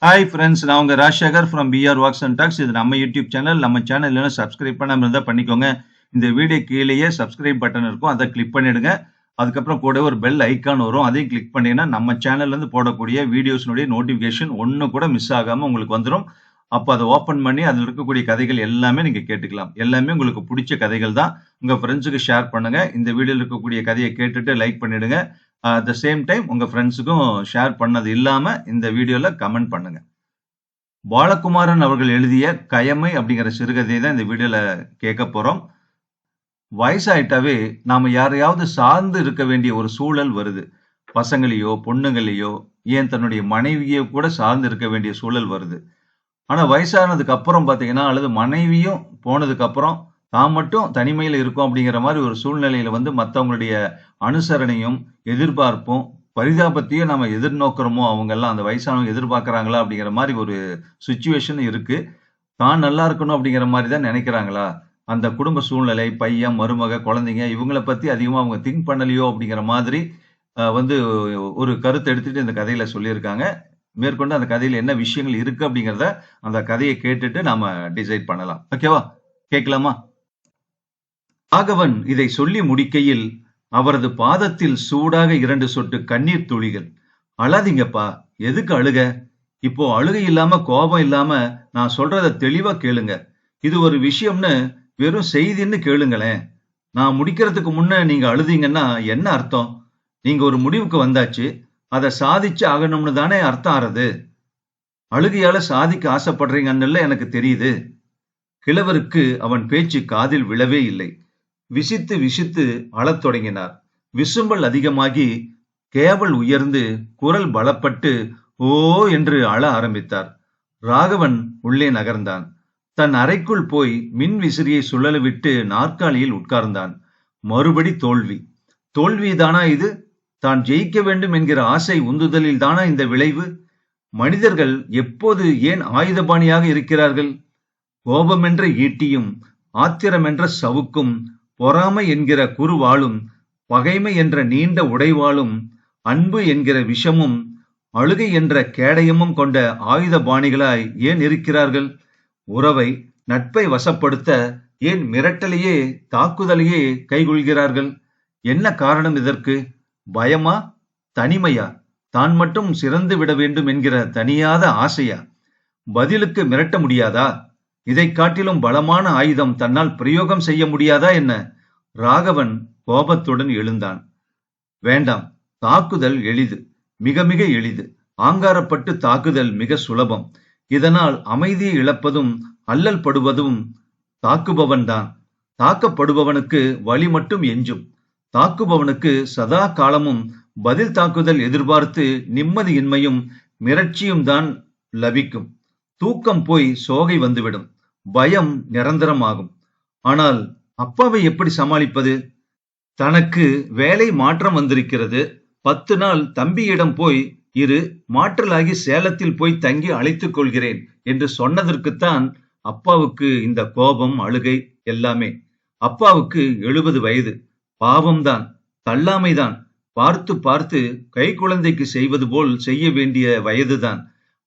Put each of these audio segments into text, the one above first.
Hi friends, நான் உங்க Rajasekar from PR walks and talks. இது நம்ம யூடியூப் சேனல். நம்ம சேனல் இல்லைன்னா சப்ஸ்கிரைப் பண்ணாம இருந்தா பண்ணிக்கோங்க. இந்த வீடியோ கீழேயே சப்ஸ்கிரைப் பட்டன் இருக்கும், அதை கிளிக் பண்ணிடுங்க. அதுக்கப்புறம் கூட ஒரு பெல் ஐக்கான் வரும், அதையும் கிளிக் பண்ணீங்கன்னா நம்ம சேனல்ல இருந்து போடக்கூடிய வீடியோஸ்னுடைய நோட்டிபிகேஷன் ஒன்னு கூட மிஸ் ஆகாம உங்களுக்கு வந்துடும். அப்போ அதை ஓபன் பண்ணி அதில் இருக்கக்கூடிய கதைகள் எல்லாமே நீங்க கேட்டுக்கலாம். எல்லாமே உங்களுக்கு பிடிச்ச கதைகள் தான். உங்க ஃப்ரெண்ட்ஸுக்கு ஷேர் பண்ணுங்க. இந்த வீடியோல இருக்கக்கூடிய கதையை கேட்டுட்டு லைக் பண்ணிடுங்க. அட் த சேம் டைம் உங்க ஃப்ரெண்ட்ஸுக்கும் ஷேர் பண்ணது இல்லாம இந்த வீடியோல கமெண்ட் பண்ணுங்க. பாலகுமாரன் அவர்கள் எழுதிய கயமை அப்படிங்கிற சிறுகதையை தான் இந்த வீடியோல கேட்க போறோம். வயசாயிட்டாவே நாம யாரையாவது சார்ந்து இருக்க வேண்டிய ஒரு சூழல் வருது. பசங்களையோ பொண்ணுங்களையோ ஏன் தன்னுடைய மனைவியோ கூட சார்ந்து இருக்க வேண்டிய சூழல் வருது. ஆனா வயசானதுக்கு அப்புறம் பாத்தீங்கன்னா, அல்லது மனைவியும் போனதுக்கு அப்புறம் தான் மட்டும் தனிமையில இருக்கும் அப்படிங்கிற மாதிரி ஒரு சூழ்நிலையில மத்தவங்களுடைய அனுசரணையும் எதிர்பார்ப்பும் பரிதாபத்தையும் நம்ம எதிர்நோக்கிறோமோ, அவங்க எல்லாம் அந்த வயசானவங்க எதிர்பார்க்கறாங்களா அப்படிங்கிற மாதிரி ஒரு சுச்சுவேஷன் இருக்கு. தான் நல்லா இருக்கணும் அப்படிங்கிற மாதிரி தான் நினைக்கிறாங்களா, அந்த குடும்ப சூழ்நிலை, பையன் மருமக குழந்தைங்க இவங்கள பத்தி அதிகமா அவங்க திங்க் பண்ணலையோ அப்படிங்கிற மாதிரி வந்து ஒரு கருத்தை எடுத்துட்டு இந்த கதையில சொல்லியிருக்காங்க. மேற்கொண்டு அந்த கதையில என்ன விஷயங்கள் இருக்கு அப்படிங்கிறத அந்த கதையை கேட்டுட்டு நாம டிசைட் பண்ணலாம். ஓகேவா, கேட்கலாமா? ராகவன் இதை சொல்லி முடிக்கையில் அவரது பாதத்தில் சூடாக 2 சொட்டு கண்ணீர் துளிகள். அழாதீங்கப்பா, எதுக்கு அழுக? இப்போ அழுகை இல்லாம கோபம் இல்லாம நான் சொல்றத தெளிவா கேளுங்க. இது ஒரு விஷயம்னு வெறும் செய்தின்னு கேளுங்களேன். நான் முடிக்கிறதுக்கு முன்ன நீங்க அழுதீங்கன்னா என்ன அர்த்தம்? நீங்க ஒரு முடிவுக்கு வந்தாச்சு, அதை சாதிச்சு ஆகணும்னு தானே அர்த்தம் ஆறது. அழுகையால சாதிக்க ஆசைப்படுறீங்கன்னு எனக்கு தெரியுது. கிழவருக்கு அவன் பேச்சு காதில் விழவே இல்லை. விசித்து விசித்து அழத் தொடங்கினார். விசும்பல் அதிகமாகி கேவல் உயர்ந்து குரல் பலப்பட்டு ஓ என்று அழ ஆரம்பித்தார். ராகவன் உள்ளே நகர்ந்தான். தன் அறைக்குள் போய் மின் விசிறியை சுழல விட்டு நாற்காலியில் உட்கார்ந்தான். மறுபடி தோல்வி. தோல்விதானா இது? தான் ஜெயிக்க வேண்டும் என்கிற ஆசை உந்துதலில் தானா இந்த விளைவு? மனிதர்கள் எப்போது ஏன் ஆயுதபாணியாக இருக்கிறார்கள்? கோபமென்ற ஈட்டியும் ஆத்திரமென்ற சவுக்கும் பொறாமை என்கிற குறுவாளும் பகைமை என்ற நீண்ட உடைவாளும் அன்பு என்கிற விஷமும் அழுகை என்ற கேடயமும் கொண்ட ஆயுதபாணிகளாய் ஏன் இருக்கிறார்கள்? உறவை நட்பை வசப்படுத்த ஏன் மிரட்டலையே தாக்குதலையே கைகொள்கிறார்கள்? என்ன காரணம் இதற்கு? பயமா? தனிமையா? தான் மட்டும் சிறந்து விட வேண்டும் என்கிற தனியாத ஆசையா? பதிலுக்கு மிரட்ட முடியாதா? இதை காட்டிலும் பலமான ஆயுதம் தன்னால் பிரயோகம் செய்ய முடியாதா என்ன? ராகவன் கோபத்துடன் எழுந்தான். வேண்டாம், தாக்குதல் எளிது, மிக மிக எளிது. ஆங்காரப்பட்டு தாக்குதல் மிக சுலபம். இதனால் அமைதியை இழப்பதும் அல்லல் படுவதும் தாக்குபவன்தான். தாக்கப்படுபவனுக்கு வலி மட்டும் எஞ்சும். தாக்குபவனுக்கு சதா காலமும் பதில் தாக்குதல் எதிர்பார்த்து நிம்மதியின்மையும் மிரட்சியும் தான் லபிக்கும். தூக்கம் போய் சோகை வந்துவிடும். பயம் நிரந்தரமாகும். ஆனால் அப்பாவை எப்படி சமாளிப்பது? தனக்கு வேலை மாற்றம் வந்திருக்கிறது. 10 நாள் தம்பியிடம் போய் இரு, மாற்றலாகி சேலத்தில் போய் தங்கி அழைத்துக் கொள்கிறேன் என்று சொன்னதற்குத்தான் அப்பாவுக்கு இந்த கோபம், அழுகை எல்லாமே. அப்பாவுக்கு 70 வயது. பாவம்தான், தள்ளாமைதான். பார்த்து பார்த்து கை குழந்தைக்கு செய்வது போல் செய்ய வேண்டிய வயதுதான்.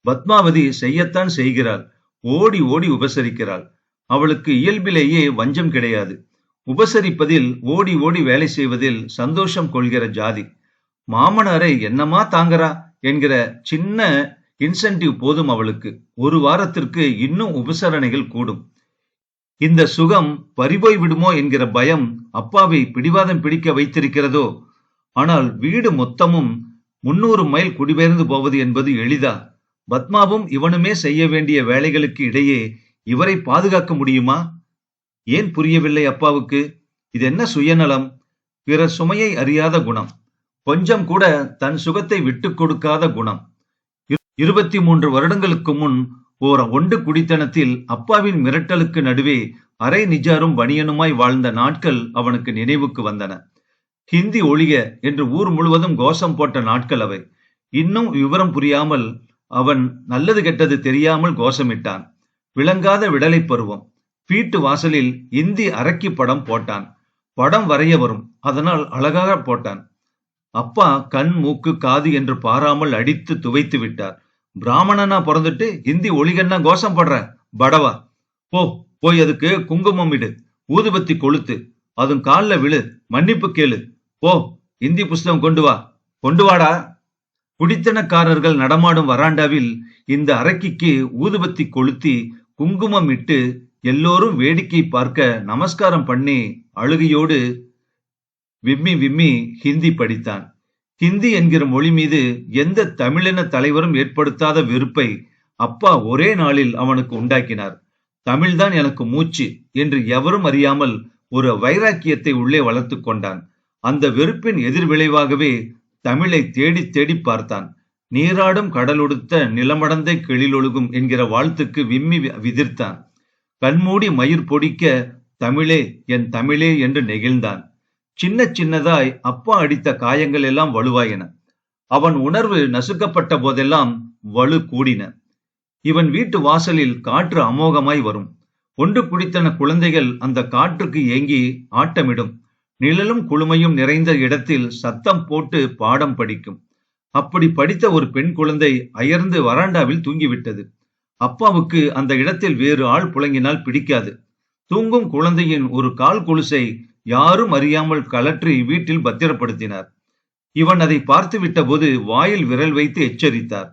பத்மாவதி செய்யத்தான் செய்கிறாள். ஓடி ஓடி உபசரிக்கிறாள். அவளுக்கு இயல்பிலேயே வஞ்சம் கிடையாது. உபசரிப்பதில், ஓடி ஓடி வேலை செய்வதில் சந்தோஷம் கொள்கிற ஜாதி. மாமனாரை என்னமா தாங்கறா என்கிற சின்ன இன்சென்டிவ் போதும் அவளுக்கு. ஒரு வாரத்திற்கு இன்னும் உபசரணைகள் கூடும். இந்த சுகம் பறிபோய் விடுமோ என்கிற பயம் அப்பாவை பிடிவாதம் பிடிக்க வைத்திருக்கிறதோ? ஆனால் வீடு மொத்தமும் 300 மைல் குடிபெயர்ந்து போவது என்பது எளிதா? பத்மாவும் இவனுமே செய்ய வேண்டிய வேலைகளுக்கு இடையே இவரை பாதுகாக்க முடியுமா? ஏன் புரியவில்லை அப்பாவுக்கு? இது என்ன சுயநலம்? பிறர் சுமையை அறியாத குணம். கொஞ்சம் கூட தன் சுகத்தை விட்டுக் கொடுக்காத குணம். 23 வருடங்களுக்கு முன் ஓர் ஒண்டு குடித்தனத்தில் அப்பாவின் மிரட்டலுக்கு நடுவே அரை நிஜாரும் பனியனுமாய் வாழ்ந்த நாட்கள் அவனுக்கு நினைவுக்கு வந்தன. ஹிந்தி ஒழிக என்று ஊர் முழுவதும் கோஷம் போட்ட நாட்கள் அவை. இன்னும் விவரம் புரியாமல் அவன் நல்லது கெட்டது தெரியாமல் கோஷமிட்டான். விளங்காத விடலை பருவம். வீட்டு வாசலில் இந்தி அரக்கி படம் போட்டான். படம் வரைய வரும், அதனால் அழகாக போட்டான். அப்பா கண் மூக்கு காது என்று பாராமல் அடித்து துவைத்து விட்டார். பிராமணனா பிறந்துட்டு ஹிந்தி ஒளிகன்னா கோஷம் படுற படவா. போ, போய் அதுக்கு குங்குமம் இடு, ஊதுபத்தி கொளுத்து, அதுவும் கால்ல விழு, மன்னிப்பு கேளு. போ, ஹிந்தி புஸ்தகம் கொண்டு வா, கொண்டு வாடா. குடித்தனக்காரர்கள் நடமாடும் வராண்டாவில் இந்த அரக்கிக்கு ஊதுபத்தி கொளுத்தி குங்குமம் இட்டு எல்லோரும் வேடிக்கை பார்க்க நமஸ்காரம் பண்ணி அழுகையோடு விம்மி விம்மி ஹிந்தி படித்தான். ஹிந்தி என்கிற மொழி மீது எந்த தமிழின தலைவரும் ஏற்படுத்தாத வெறுப்பை அப்பா ஒரே நாளில் அவனுக்கு உண்டாக்கினார். தமிழ்தான் எனக்கு மூச்சு என்று எவரும் அறியாமல் ஒரு வைராக்கியத்தை உள்ளே வளர்த்து கொண்டான். அந்த வெறுப்பின் எதிர்விளைவாகவே தமிழை தேடி தேடி பார்த்தான். நீராடும் கடலொடுத்த நிலமடந்தை கெளிலொழுகும் என்கிற வாழ்த்துக்கு விம்மி விதிர்த்தான். கண்மூடி மயிர் பொடிக்க தமிழே என் தமிழே என்று நெகிழ்ந்தான். சின்ன சின்னதாய் அப்பா அடித்த காயங்கள் எல்லாம் வலுவாயின. அவன் உணர்வு நசுக்கப்பட்ட போதெல்லாம் வலு கூடின. இவன் வீட்டு வாசலில் காற்று அமோகமாய் வரும். ஒன்று குடித்தன குழந்தைகள் அந்த காற்றுக்கு ஏங்கி ஆட்டமிடும். நிழலும் குளுமையும் நிறைந்த இடத்தில் சத்தம் போட்டு பாடம் படிக்கும். அப்படி படித்த ஒரு பெண் குழந்தை அயர்ந்து வராண்டாவில் தூங்கிவிட்டது. அப்பாவுக்கு அந்த இடத்தில் வேறு ஆள் புழங்கினால் பிடிக்காது. தூங்கும் குழந்தையின் ஒரு கால் கொலுசை யாரும் அறியாமல் கலற்றி வீட்டில் பத்திரப்படுத்தினார். இவன் அதை பார்த்து விட்ட போது வாயில் விரல் வைத்து எச்சரித்தார்.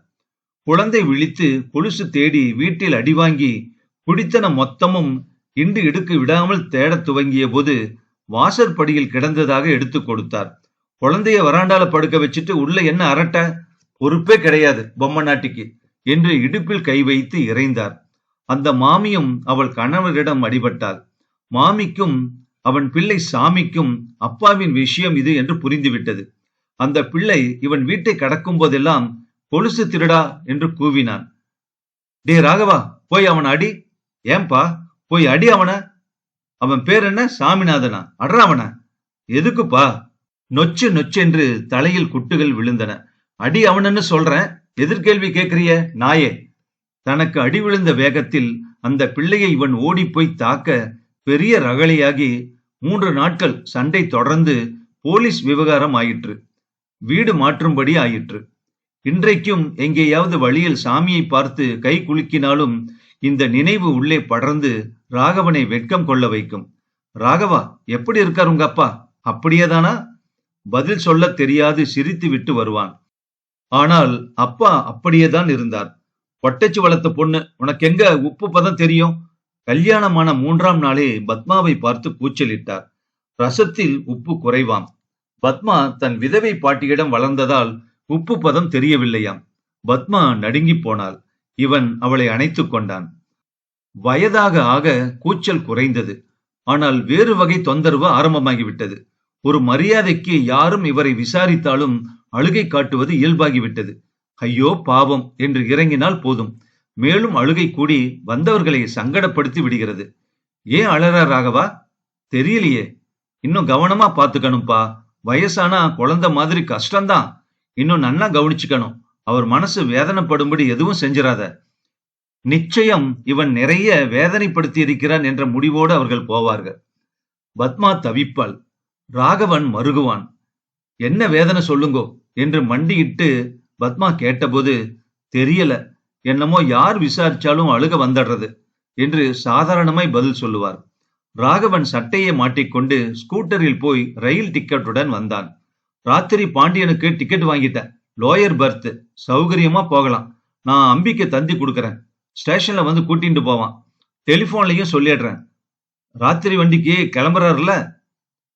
குழந்தை விழித்து கொலுசு தேடி வீட்டில் அடிவாங்கி குடித்தன மொத்தமும் இண்டு இடுக்கு விடாமல் தேடத் துவங்கிய போது வாசற்படியில் கிடந்ததாக எடுத்து கொடுத்தார். குழந்தைய வராண்டால படுக்க வச்சுட்டு உள்ள என்ன அரட்ட, பொறுப்பே கிடையாது பொம்மை நாட்டிக்கு என்று இடுப்பில் கை வைத்து இறைந்தார். அந்த மாமியும் அவள் கணவரிடம் அடிபட்டாள். மாமிக்கும் அவன் பிள்ளை சாமிக்கும் அப்பாவின் விஷயம் இது என்று புரிந்துவிட்டது. அந்த பிள்ளை இவன் வீட்டை கடக்கும் போதெல்லாம் கொலுசு திருடா என்று கூவினான். டே ராகவா, போய் அவன் அடி. ஏன்பா, போய் அடி அவன. அவன் பேர் என்ன, சாமிநாதனா? அட்ரா அவன. எதுக்குப்பா? நொச்சு நொச்சென்று தலையில் குட்டுகள் விழுந்தன. அடி அவனன்னு சொல்றேன், எதிர்கேள்வி கேட்கிறிய நாயே. தனக்கு அடி விழுந்த வேகத்தில் அந்த பிள்ளையை இவன் ஓடி போய் தாக்க பெரிய ரகளையாகி 3 நாட்கள் சண்டை தொடர்ந்து போலீஸ் விவகாரம் ஆயிற்று. வீடு மாற்றும்படி ஆயிற்று. இன்றைக்கும் எங்கேயாவது வழியில் சாமியை பார்த்து கை குலுக்கினாலும் இந்த நினைவு உள்ளே படர்ந்து ராகவனை வெட்கம் கொள்ள வைக்கும். ராகவா, எப்படி இருக்கார் உங்க அப்பா? அப்படியேதானா? பதில் சொல்ல தெரியாது சிரித்து விட்டு வருவான். ஆனால் அப்பா அப்படியேதான் இருந்தார். பொட்டச்சு வளர்த்த பொண்ணு, உனக்கு எங்க உப்பு பதம் தெரியும்? கல்யாணமான 3ஆம் நாளே பத்மாவை பார்த்து கூச்சலிட்டார். ரசத்தில் உப்பு குறைவாம். பத்மா தன் விதவை பாட்டியிடம் வளர்ந்ததால் உப்பு பதம் தெரியவில்லையாம். பத்மா நடுங்கி போனாள். இவன் அவளை அணைத்துக் கொண்டான். வயதாக ஆக கூச்சல் குறைந்தது. ஆனால் வேறு வகை தொந்தரவு ஆரம்பமாகிவிட்டது. ஒரு மரியாதைக்கு யாரும் இவரை விசாரித்தாலும் அழுகை காட்டுவது இயல்பாகிவிட்டது. ஐயோ பாவம் என்று இறங்கினால் போதும், மேலும் அழுகை கூடி வந்தவர்களை சங்கடப்படுத்தி விடுகிறது. ஏன் அழறா ராகவா? தெரியலையே. இன்னும் கவனமா பாத்துக்கணும்பா. வயசானா குழந்தை மாதிரி கஷ்டம்தான். இன்னும் நன்னா கவனிச்சுக்கணும். அவர் மனசு வேதனைப்படும்படி எதுவும் செஞ்சிடாத. நிச்சயம் இவன் நிறைய வேதனைப்படுத்தி இருக்கிறான் என்ற முடிவோடு அவர்கள் போவார்கள். பத்மா தவிப்பாள். ராகவன் மருகுவான். என்ன வேதனை சொல்லுங்கோ என்று மண்டியிட்டு பத்மா கேட்டபோது, தெரியல, என்னமோ யார் விசாரிச்சாலும் அழுக வந்துடுறது என்று சாதாரணமாய் பதில் சொல்லுவார். ராகவன் சட்டையை மாட்டிக்கொண்டு ஸ்கூட்டரில் போய் ரயில் டிக்கெட்டுடன் வந்தான். ராத்திரி பாண்டியனுக்கு டிக்கெட் வாங்கிட்டேன், லோயர் பர்த், சௌகரியமா போகலாம். நான் அம்பிக்கு தந்தி கொடுக்கறேன், ஸ்டேஷன்ல வந்து கூட்டிட்டு போவான். டெலிபோன்லயும் சொல்லிடுறேன். ராத்திரி வண்டிக்கு கிளம்புறாருல.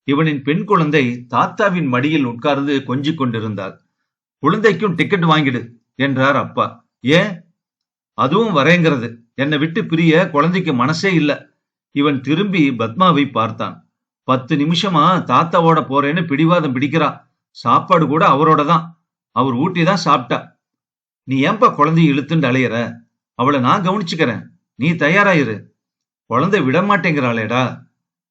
இவனின் பெண் குழந்தை தாத்தாவின் மடியில் உட்கார்ந்து கொஞ்சிக் கொண்டிருந்தாள். குழந்தைக்கும் டிக்கெட் வாங்கிடு என்றார் அப்பா. ஏன்? அதுவும் வரேங்கிறது. என்னை விட்டு பிரிய குழந்தைக்கு மனசே இல்ல. இவன் திரும்பி பத்மாவை பார்த்தான். 10 நிமிஷமா தாத்தாவோட போறேன்னு பிடிவாதம் பிடிக்கிறா. சாப்பாடு கூட அவரோட தான். அவர் ஊட்டி தான் சாப்பிட்டா. நீ ஏன்பா குழந்தைய இழுத்துண்டு அலையற? அவளை நான் கவனிச்சுக்கிறேன், நீ தயாராயிரு. குழந்தை விடமாட்டேங்கிறாளேடா.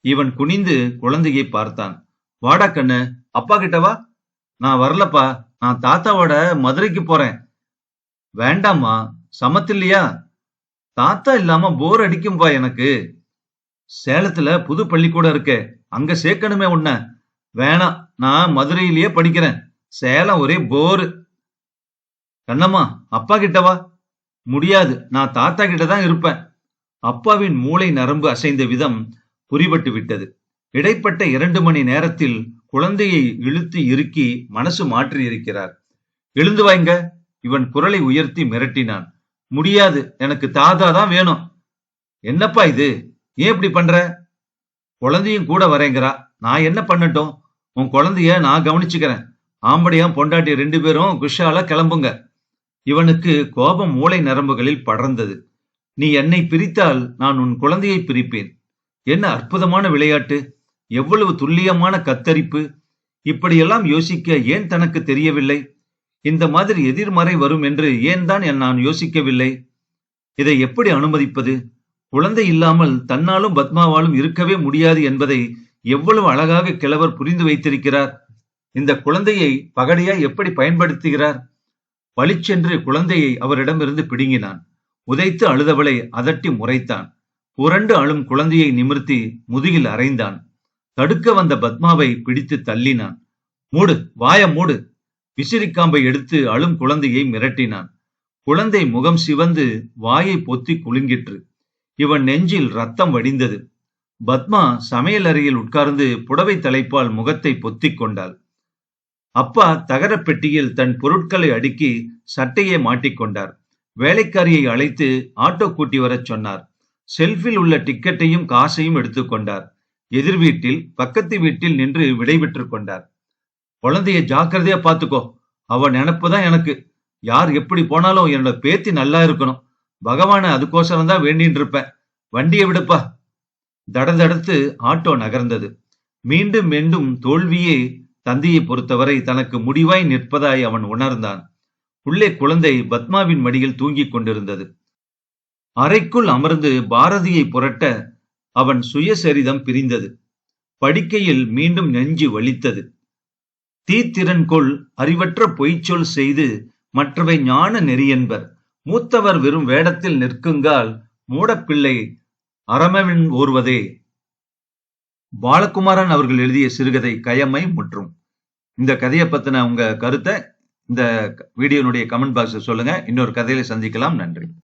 இவன் குனிந்து குழந்தையை பார்த்தான். வாடா கண்ணு, அப்பா கிட்டவா. நான் வரலப்பா, நான் தாத்தாவோட மதுரைக்கு போறேன். வேண்டாமா, சமத்தில்லையா? தாத்தா இல்லாம போர் அடிக்கும்பா எனக்கு. சேலத்துல புது பள்ளிக்கூடம் இருக்கே, அங்க சேர்க்கணுமே உன்ன. வேணாம், நான் மதுரையிலேயே படிக்கிறேன். சேலம் ஒரே போரு. கண்ணம்மா, அப்பா கிட்டவா? முடியாது, நான் தாத்தா கிட்ட தான் இருப்பேன். அப்பாவின் மூளை நரம்பு அசைந்த விதம் புரிபட்டு விட்டது. இடைப்பட்ட 2 மணி நேரத்தில் குழந்தையை இழுத்து இறுக்கி மனசு மாற்றி இருக்கிறார். எழுந்து வாங்க. இவன் குரலை உயர்த்தி மிரட்டினான். முடியாது, எனக்கு தாத்தா தான் வேணும். என்னப்பா இது, ஏன் இப்படி பண்ற? குழந்தையும் கூட வரேங்கிறா, நான் என்ன பண்ணட்டும்? உன் குழந்தைய நான் கவனிச்சுக்கிறேன். ஆம்படியா பொண்டாட்டி 2 பேரும் குஷாலா கிளம்புங்க. இவனுக்கு கோபம் மூளை நரம்புகளில் படர்ந்தது. நீ என்னை பிரித்தால் நான் உன் குழந்தையை பிரிப்பேன். என்ன அற்புதமான விளையாட்டு! எவ்வளவு துல்லியமான கத்தரிப்பு! இப்படியெல்லாம் யோசிக்க ஏன் தனக்கு தெரியவில்லை? இந்த மாதிரி எதிர்மறை வரும் என்று ஏன் தான் நான் யோசிக்கவில்லை? இதை எப்படி அனுமதிப்பது? குழந்தை இல்லாமல் தன்னாலும் பத்மாவாலும் இருக்கவே முடியாது என்பதை எவ்வளவு அழகாக கிழவர் புரிந்து வைத்திருக்கிறார். இந்த குழந்தையை பகடையா எப்படி பயன்படுத்துகிறார்? பளிச்சென்று குழந்தையை அவரிடமிருந்து பிடுங்கினான். உதைத்து அழுதவளை அதட்டி முறைத்தான். புரண்டு அழும் குழந்தையை நிமிர்த்தி முதுகில் அறைந்தான். தடுக்க வந்த பத்மாவை பிடித்து தள்ளினான். மூடு, வாய மூடு! விசிறிக்காம்பை எடுத்து அழும் குழந்தையை மிரட்டினான். குழந்தை முகம் சிவந்து வாயை பொத்தி குலுங்கிற்று. இவன் நெஞ்சில் ரத்தம் வடிந்தது. பத்மா சமையல் அறையில் உட்கார்ந்து புடவை தலைப்பால் முகத்தை பொத்திக் கொண்டாள். அப்பா தகர பெட்டியில் தன் பொருட்களை அடுக்கி சட்டையை மாட்டிக்கொண்டார். வேலைக்காரியை அழைத்து ஆட்டோ கூட்டி வரச் சொன்னார். செல்ஃபில் உள்ள டிக்கெட்டையும் காசையும் எடுத்துக்கொண்டார். எதிர் வீட்டில் பக்கத்து வீட்டில் நின்று விடைபெற்றுக் கொண்டார். குழந்தைய ஜாக்கிரதையா பாத்துக்கோ. அவ நினைப்புதான் எனக்கு. யார் எப்படி போனாலும் என்னோட பேத்தி நல்லா இருக்கணும். பகவான அதுக்கோசரம் தான் வேண்டின்னு இருப்பேன். வண்டியை விடுப்பா. தடதடுத்து ஆட்டோ நகர்ந்தது. மீண்டும் மீண்டும் தோல்வியே தந்தையை பொறுத்தவரை தனக்கு முடிவாய் நிற்பதாய் அவன் உணர்ந்தான். உள்ளே குழந்தை பத்மாவின் மடியில் தூங்கிக் கொண்டிருந்தது. அறைக்குள் அமர்ந்து பாரதியை புரட்ட அவன் சுயசரிதம் பிரிந்தது. படுக்கையில் மீண்டும் நெஞ்சு வலித்தது. தீத்திறன் கொள் அறிவற்ற பொய்ச்சொல் செய்து மற்றவை ஞான நெறியென்பர். மூத்தவர் வெறும் வேடத்தில் நிற்குங்கால் மூடப்பிள்ளை அறமவின் ஓர்வதே. பாலகுமாரன் அவர்கள் எழுதிய சிறுகதை கயமை முற்றும். இந்த கதையை பத்தின உங்க கருத்தை இந்த வீடியோனுடைய கமெண்ட் பாக்ஸ்ல சொல்லுங்க. இன்னொரு கதையில சந்திக்கலாம். நன்றி.